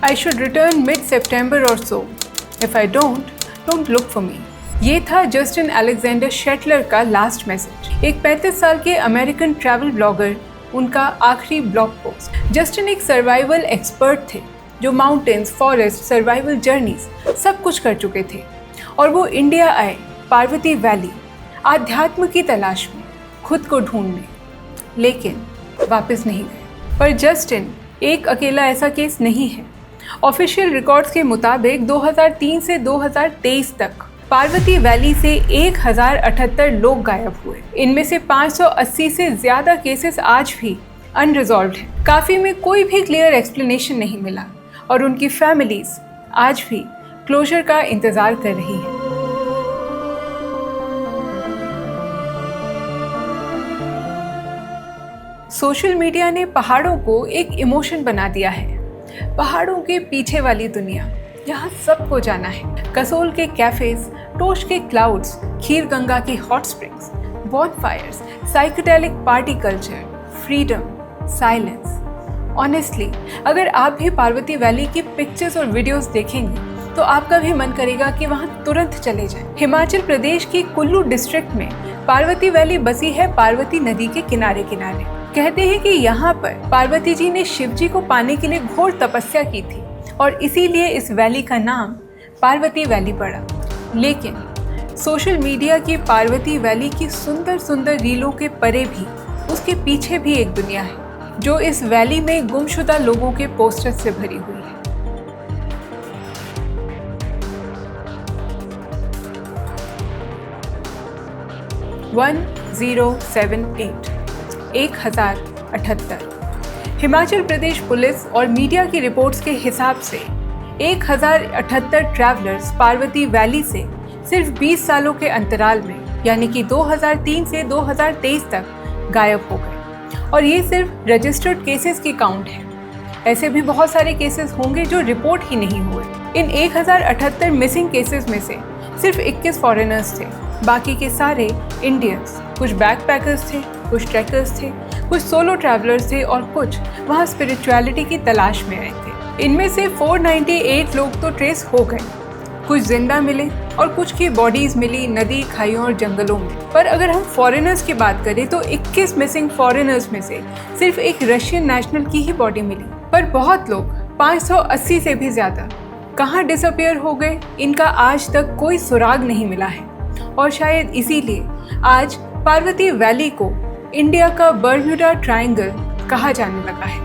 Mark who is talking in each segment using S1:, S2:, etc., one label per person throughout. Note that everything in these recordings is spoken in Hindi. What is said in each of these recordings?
S1: I should return mid-September or so. If I don't look for me. ये था जस्टिन अलेक्जेंडर शेटलर का लास्ट मैसेज। एक 35 साल के अमेरिकन ट्रैवल ब्लॉगर, उनका आखिरी ब्लॉग पोस्ट। जस्टिन एक सर्वाइवल एक्सपर्ट थे जो माउंटेन्स, फॉरेस्ट, सर्वाइवल जर्नीज सब कुछ कर चुके थे और वो इंडिया आए पार्वती वैली आध्यात्म की तलाश में, खुद को ढूंढने, लेकिन वापस नहीं गए। पर जस्टिन एक अकेला ऐसा केस नहीं है। ऑफिशियल रिकॉर्ड्स के मुताबिक 2003 से 2023 तक पार्वती वैली से 1078 लोग गायब हुए। इनमें से 580 से ज़्यादा केसेस आज भी अनरिजॉल्व्ड हैं। काफ़ी में कोई भी क्लियर एक्सप्लेनेशन नहीं मिला और उनकी फैमिलीज आज भी क्लोजर का इंतज़ार कर रही है। सोशल मीडिया ने पहाड़ों को एक इमोशन बना दिया है। पहाड़ों के पीछे वाली दुनिया, यहाँ सबको जाना है। कसोल के कैफेज, टोश के क्लाउड्स, खीर गंगा की hot springs, bonfires, psychedelic party culture, freedom, silence. Honestly, अगर आप भी पार्वती वैली की पिक्चर्स और वीडियोस देखेंगे तो आपका भी मन करेगा कि वहाँ तुरंत चले जाएं। हिमाचल प्रदेश की कुल्लू डिस्ट्रिक्ट में पार्वती वैली बसी है पार्वती नदी के किनारे किनारे। कहते हैं कि यहाँ पर पार्वती जी ने शिव जी को पाने के लिए घोर तपस्या की थी और इसीलिए इस वैली का नाम पार्वती वैली पड़ा। लेकिन सोशल मीडिया की पार्वती वैली की सुंदर सुंदर रीलों के परे भी उसके पीछे भी एक दुनिया है जो इस वैली में गुमशुदा लोगों के पोस्टर्स से भरी हुई है। एक 1078 हिमाचल प्रदेश पुलिस और मीडिया की रिपोर्ट्स के हिसाब से 1078 ट्रैवलर्स पार्वती वैली से सिर्फ 20 सालों के अंतराल में, यानी कि 2003 से 2023 तक गायब हो गए। और ये सिर्फ रजिस्टर्ड केसेस की काउंट है। ऐसे भी बहुत सारे केसेस होंगे जो रिपोर्ट ही नहीं हुए। इन 1078 मिसिंग केसेस में से सिर्फ 21 फॉरेनर्स थे, बाकी के सारे इंडियंस। कुछ बैकपैकर्स थे, कुछ ट्रैकर्स थे, कुछ सोलो ट्रैवलर्स थे और कुछ वहाँ स्पिरिचुअलिटी की तलाश में आए थे। इनमें से 498 लोग तो ट्रेस हो गए, कुछ जिंदा मिले और कुछ की बॉडीज मिली नदी, खाइयों और जंगलों में। पर अगर हम फॉरेनर्स की बात करें तो 21 मिसिंग फॉरेनर्स में से सिर्फ एक रशियन नेशनल की ही बॉडी मिली। पर बहुत लोग, 580 से भी ज़्यादा, कहाँ डिसअपियर हो गए, इनका आज तक कोई सुराग नहीं मिला है। और शायद इसीलिए आज पार्वती वैली को इंडिया का बर्म्यूडा ट्रायंगल कहा जाने लगा है।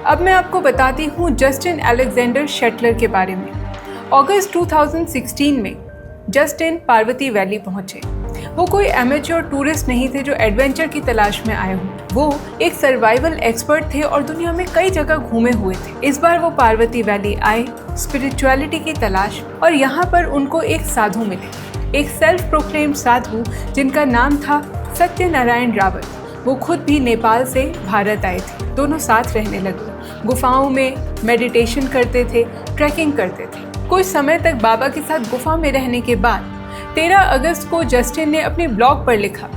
S1: अब मैं आपको बताती हूँ जस्टिन अलेक्जेंडर शेटलर के बारे में। अगस्त 2016 में जस्टिन पार्वती वैली पहुंचे। वो कोई एमेच्योर टूरिस्ट नहीं थे जो एडवेंचर की तलाश में आए हों। वो एक सर्वाइवल एक्सपर्ट थे और दुनिया में कई जगह घूमे हुए थे। इस बार वो पार्वती वैली आए स्पिरिचुअलिटी की तलाश, और यहाँ पर उनको एक साधु मिले, एक सेल्फ प्रोक्लेम्ड साधु जिनका नाम था सत्यनारायण रावत। वो खुद भी नेपाल से भारत आए थे। दोनों साथ रहने लगे, गुफाओं में मेडिटेशन करते थे, ट्रैकिंग करते थे। कुछ समय तक बाबा के साथ गुफा में रहने के बाद 13 अगस्त को जस्टिन ने अपने ब्लॉग पर लिखा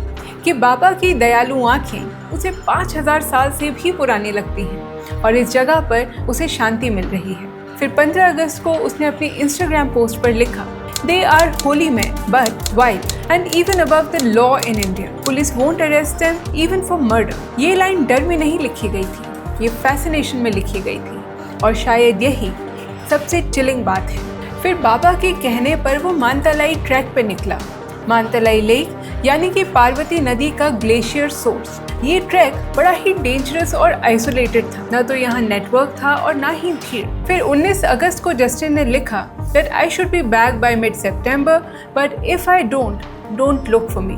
S1: कि बाबा की दयालु आंखें उसे 5000 साल से भी पुरानी लगती हैं और इस जगह पर उसे शांति मिल रही है। फिर 15 अगस्त को उसने अपनी इंस्टाग्राम पोस्ट पर लिखा, "They are holy men, but wild and even above the law in India. Police won't arrest them even for murder." ये लाइन डर में नहीं लिखी गई थी, ये फैसिनेशन में लिखी गई थी और शायद यही सबसे चिलिंग बात है। फिर बाबा के कहने पर वो मानतलाई ट्रैक पे निकला। मानतलाई लेक यानी कि पार्वती नदी का ग्लेशियर सोर्स। ये ट्रैक बड़ा ही डेंजरस और आइसोलेटेड था, ना तो यहाँ नेटवर्क था और ना ही भीड़। फिर 19 अगस्त को जस्टिन ने लिखा that I should be back by mid-September, but if I don't look for me।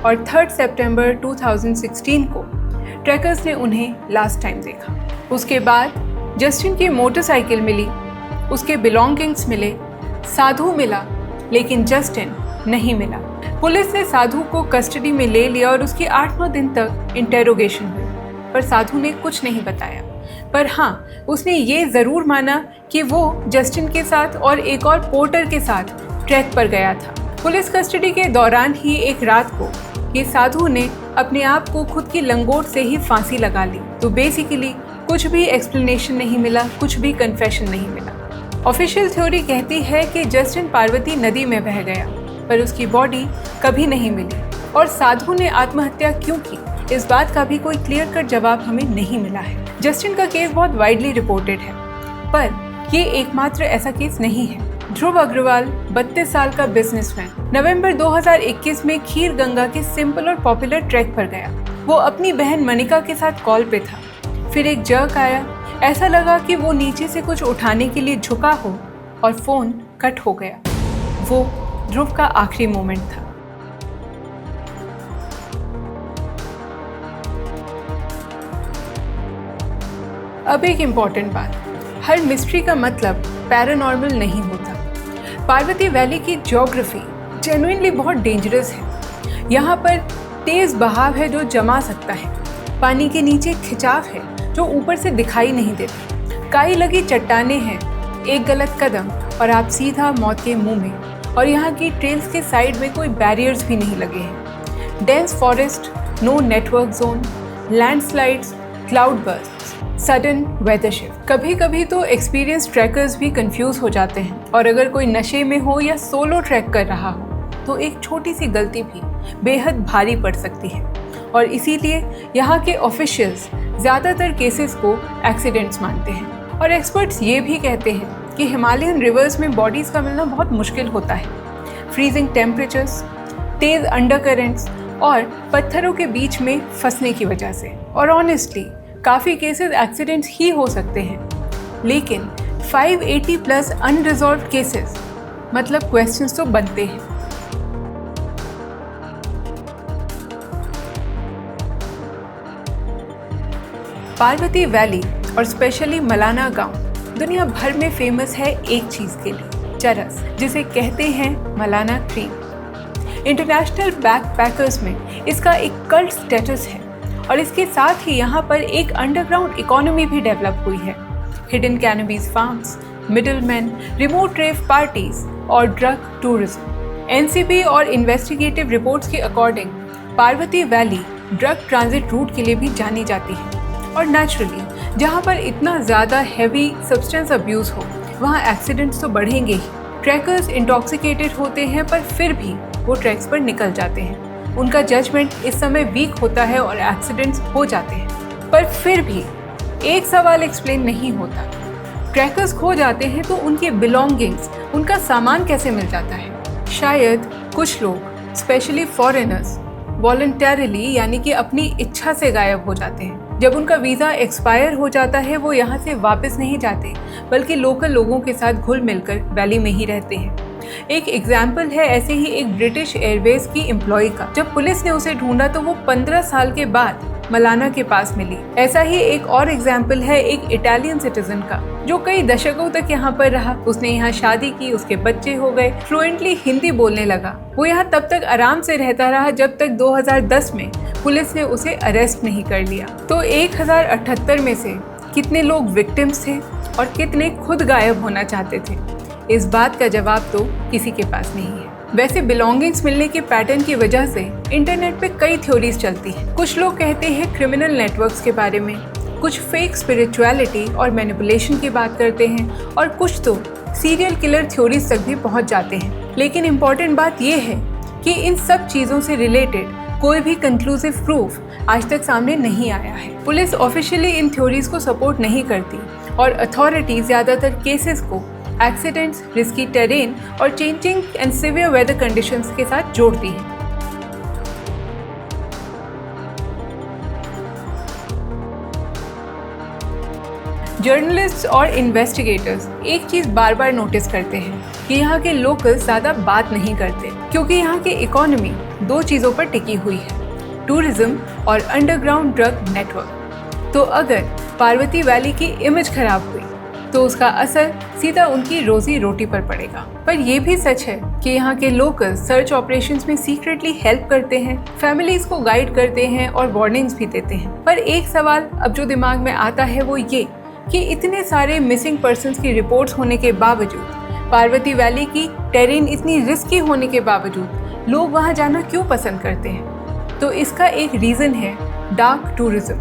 S1: और 3 सितंबर 2016 को ट्रैकर्स ने उन्हें लास्ट टाइम देखा। उसके बाद जस्टिन की मोटरसाइकिल मिली, उसके बिलोंगिंग्स मिले, साधु मिला, लेकिन जस्टिन नहीं मिला। पुलिस ने साधु को कस्टडी में ले लिया और उसकी 8-9 दिन तक इंटेरोगेशन हुई, पर साधु ने कुछ नहीं बताया। पर हाँ, उसने ये ज़रूर माना कि वो जस्टिन के साथ और एक और पोर्टर के साथ ट्रैक पर गया था। पुलिस कस्टडी के दौरान ही एक रात को ये साधु ने अपने आप को खुद की लंगोट से ही फांसी लगा ली। तो बेसिकली कुछ भी एक्सप्लेनेशन नहीं मिला, कुछ भी कन्फेशन नहीं मिला। ऑफिशियल थ्योरी कहती है कि जस्टिन पार्वती नदी में बह गया, पर उसकी बॉडी कभी नहीं मिली। और साधु ने आत्महत्या क्यों की, इस बात का भी कोई क्लियर कट जवाब हमें नहीं मिला है। जस्टिन का केस बहुत वाइडली रिपोर्टेड है, पर ये एकमात्र ऐसा केस नहीं है। ध्रुव अग्रवाल 32 साल का बिजनेसमैन नवंबर 2021 में खीर गंगा के सिंपल और पॉपुलर ट्रैक पर गया। वो अपनी बहन मनिका के साथ कॉल पे था। फिर एक जर्क आया, ऐसा लगा कि वो नीचे से कुछ उठाने के लिए झुका हो और फोन कट हो गया। वो ध्रुव का आखिरी मोमेंट था। अब एक इम्पॉर्टेंट बात, हर मिस्ट्री का मतलब पैरानॉर्मल नहीं होता। पार्वती वैली की ज्योग्राफी जेन्युइनली बहुत डेंजरस है। यहाँ पर तेज बहाव है जो जमा सकता है, पानी के नीचे खिंचाव है जो ऊपर से दिखाई नहीं देता, काई लगी चट्टानें हैं, एक गलत कदम और आप सीधा मौत के मुंह में। और यहाँ की ट्रेल्स के साइड में कोई बैरियर्स भी नहीं लगे हैं। Dense forest, no network zone, landslides, cloud burst, sudden weather shift. कभी कभी तो एक्सपीरियंस ट्रैकर्स भी कंफ्यूज हो जाते हैं, और अगर कोई नशे में हो या सोलो ट्रैक कर रहा हो तो एक छोटी सी गलती भी बेहद भारी पड़ सकती है। और इसीलिए यहाँ के ऑफिशियल्स ज़्यादातर केसेस को एक्सीडेंट्स मानते हैं। और एक्सपर्ट्स ये भी कहते हैं कि हिमालयन रिवर्स में बॉडीज़ का मिलना बहुत मुश्किल होता है। फ्रीजिंग टेम्परेचर्स, तेज़ अंडरकरेंट्स और पत्थरों के बीच में फंसने की वजह से। और ऑनेस्टली काफ़ी केसेस एक्सीडेंट्स ही हो सकते हैं, लेकिन 580 प्लस अनरिजॉल्व्ड केसेस मतलब क्वेश्चंस तो बनते हैं। पार्वती वैली और स्पेशली मलाना गांव दुनिया भर में फेमस है एक चीज़ के लिए, चरस, जिसे कहते हैं मलाना क्रीम। इंटरनेशनल बैकपैकर्स में इसका एक कल्ट स्टेटस है, और इसके साथ ही यहाँ पर एक अंडरग्राउंड इकोनॉमी भी डेवलप हुई है। Hidden cannabis farms, middleman, remote rave parties और ड्रग टूरिज्म। एनसीबी और इन्वेस्टिगेटिव रिपोर्ट्स के according Parvati Valley drug transit route के लिए भी जानी जाती है। और नेचुरली जहाँ पर इतना ज़्यादा हैवी सब्सटेंस अब्यूज़ हो, वहाँ एक्सीडेंट्स तो बढ़ेंगे ही। ट्रैकर्स इंटॉक्सिकेटेड होते हैं, पर फिर भी वो ट्रैक्स पर निकल जाते हैं। उनका जजमेंट इस समय वीक होता है और एक्सीडेंट्स हो जाते हैं। पर फिर भी एक सवाल एक्सप्लेन नहीं होता, ट्रैकर्स खो जाते हैं तो उनके बिलोंगिंग्स, उनका सामान कैसे मिल जाता है? शायद कुछ लोग, स्पेशली फॉरेनर्स, वॉलंटरली यानी कि अपनी इच्छा से गायब हो जाते हैं। जब उनका वीज़ा एक्सपायर हो जाता है वो यहाँ से वापस नहीं जाते, बल्कि लोकल लोगों के साथ घुल मिलकर वैली में ही रहते हैं। एक एग्जाम्पल है ऐसे ही एक ब्रिटिश एयरवेज की एम्प्लॉय का। जब पुलिस ने उसे ढूंढा तो वो 15 साल के बाद मलाना के पास मिली। ऐसा ही एक और एग्जाम्पल है एक इटालियन सिटीजन का, जो कई दशकों तक यहाँ पर रहा। उसने यहाँ शादी की, उसके बच्चे हो गए, फ्लुएंटली हिंदी बोलने लगा। वो यहाँ तब तक आराम से रहता रहा जब तक 2010 में पुलिस ने उसे अरेस्ट नहीं कर लिया। तो 1078 में से कितने लोग विक्टिम्स थे और कितने खुद गायब होना चाहते थे, इस बात का जवाब तो किसी के पास नहीं है। वैसे बिलोंगिंग्स मिलने के पैटर्न की वजह से इंटरनेट पे कई थ्योरीज चलती हैं। कुछ लोग कहते हैं क्रिमिनल नेटवर्क्स के बारे में, कुछ फेक स्पिरिचुअलिटी और मैनिपुलेशन की बात करते हैं, और कुछ तो सीरियल किलर थ्योरीज तक भी पहुंच जाते हैं। लेकिन इम्पॉर्टेंट बात यह है कि इन सब चीज़ों से रिलेटेड कोई भी कंक्लूसिव प्रूफ आज तक सामने नहीं आया है। पुलिस ऑफिशियली इन थ्योरीज को सपोर्ट नहीं करती, और अथॉरिटी ज़्यादातर केसेस को एक्सीडेंट्स, रिस्की टेरेन और changing and severe weather conditions के साथ जोड़ती है। जर्नलिस्ट्स और इन्वेस्टिगेटर्स एक चीज़ बार बार नोटिस करते हैं कि यहाँ के लोकल्स ज़्यादा बात नहीं करते, क्योंकि यहाँ की इकोनॉमी दो चीज़ों पर टिकी हुई है, टूरिज्म और अंडरग्राउंड ड्रग नेटवर्क। तो अगर पार्वती वैली की इमेज खराब हुई तो उसका असर सीधा उनकी रोजी रोटी पर पड़ेगा। पर यह भी सच है कि यहाँ के लोकल सर्च ऑपरेशंस में सीक्रेटली हेल्प करते हैं, फैमिलीज को गाइड करते हैं और वार्निंग्स भी देते हैं। पर एक सवाल अब जो दिमाग में आता है वो ये कि इतने सारे मिसिंग पर्सन्स की रिपोर्ट्स होने के बावजूद, पार्वती वैली की टेरेन इतनी रिस्की होने के बावजूद लोग वहाँ जाना क्यों पसंद करते हैं? तो इसका एक रीज़न है डार्क टूरिज्म,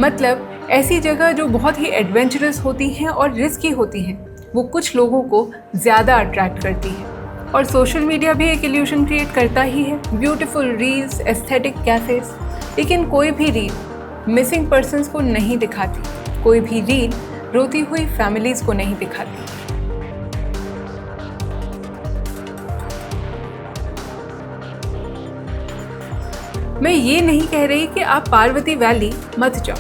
S1: मतलब ऐसी जगह जो बहुत ही एडवेंचरस होती हैं और रिस्की होती हैं, वो कुछ लोगों को ज़्यादा अट्रैक्ट करती है। और सोशल मीडिया भी एक इल्यूशन क्रिएट करता ही है, ब्यूटीफुल रील्स, एस्थेटिक कैफेज, लेकिन कोई भी रील मिसिंग पर्सन्स को नहीं दिखाती, कोई भी रील रोती हुई फैमिलीज़ को नहीं दिखाती। मैं ये नहीं कह रही कि आप पार्वती वैली मत जाओ,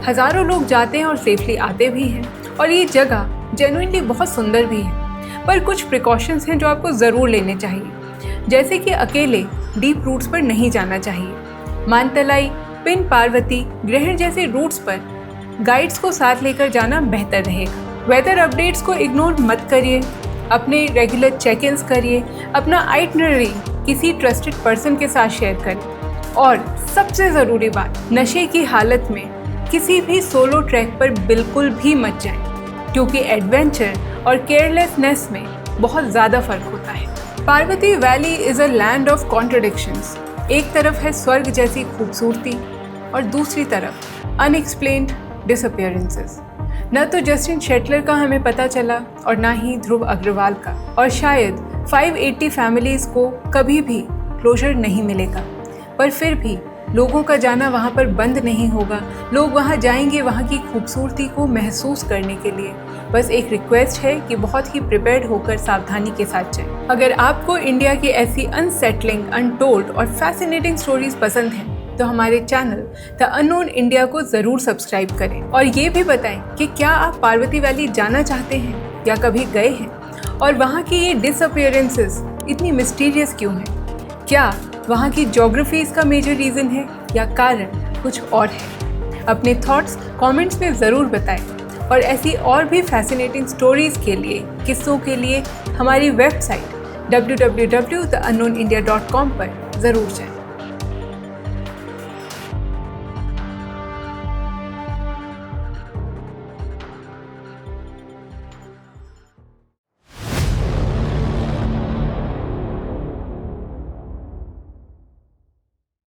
S1: हज़ारों लोग जाते हैं और सेफली आते भी हैं, और ये जगह जेन्युइनली बहुत सुंदर भी है। पर कुछ प्रिकॉशंस हैं जो आपको ज़रूर लेने चाहिए, जैसे कि अकेले डीप रूट्स पर नहीं जाना चाहिए। मानतलाई, पिन पार्वती, ग्रहण जैसे रूट्स पर गाइड्स को साथ लेकर जाना बेहतर रहेगा। वेदर अपडेट्स को इग्नोर मत करिए, अपने रेगुलर चेक इन्स करिए, अपना आइटनरी किसी ट्रस्टेड पर्सन के साथ शेयर करें। और सबसे ज़रूरी बात, नशे की हालत में किसी भी सोलो ट्रैक पर बिल्कुल भी मत जाएं, क्योंकि एडवेंचर और केयरलेसनेस में बहुत ज़्यादा फ़र्क होता है। Parvati valley is a land of contradictions. एक तरफ है स्वर्ग जैसी खूबसूरती और दूसरी तरफ अनएक्सप्लेन्ड डिसअपियरेंसेस। न तो जस्टिन शेटलर का हमें पता चला और ना ही ध्रुव अग्रवाल का, और शायद 580 फैमिलीज़ को कभी भी क्लोजर नहीं मिलेगा। पर फिर भी लोगों का जाना वहाँ पर बंद नहीं होगा। लोग वहाँ जाएंगे वहाँ की खूबसूरती को महसूस करने के लिए। बस एक रिक्वेस्ट है कि बहुत ही प्रिपेयर्ड होकर सावधानी के साथ जाएं। अगर आपको इंडिया की ऐसी अनसेटलिंग, अनटोल्ड और फैसिनेटिंग स्टोरीज पसंद हैं, तो हमारे चैनल द अननोन इंडिया को ज़रूर सब्सक्राइब करें और ये भी बताएं कि क्या आप पार्वती वैली जाना चाहते हैं या कभी गए हैं, और वहाँ की ये डिसअपियरेंसेस इतनी मिस्टीरियस क्यों हैं। क्या वहाँ की ज्योग्राफी इसका मेजर रीज़न है या कारण कुछ और है। अपने थॉट्स कमेंट्स में ज़रूर बताएं, और ऐसी और भी फैसिनेटिंग स्टोरीज़ के लिए, किस्सों के लिए हमारी वेबसाइट www.theunknownIndia.com पर ज़रूर जाएं।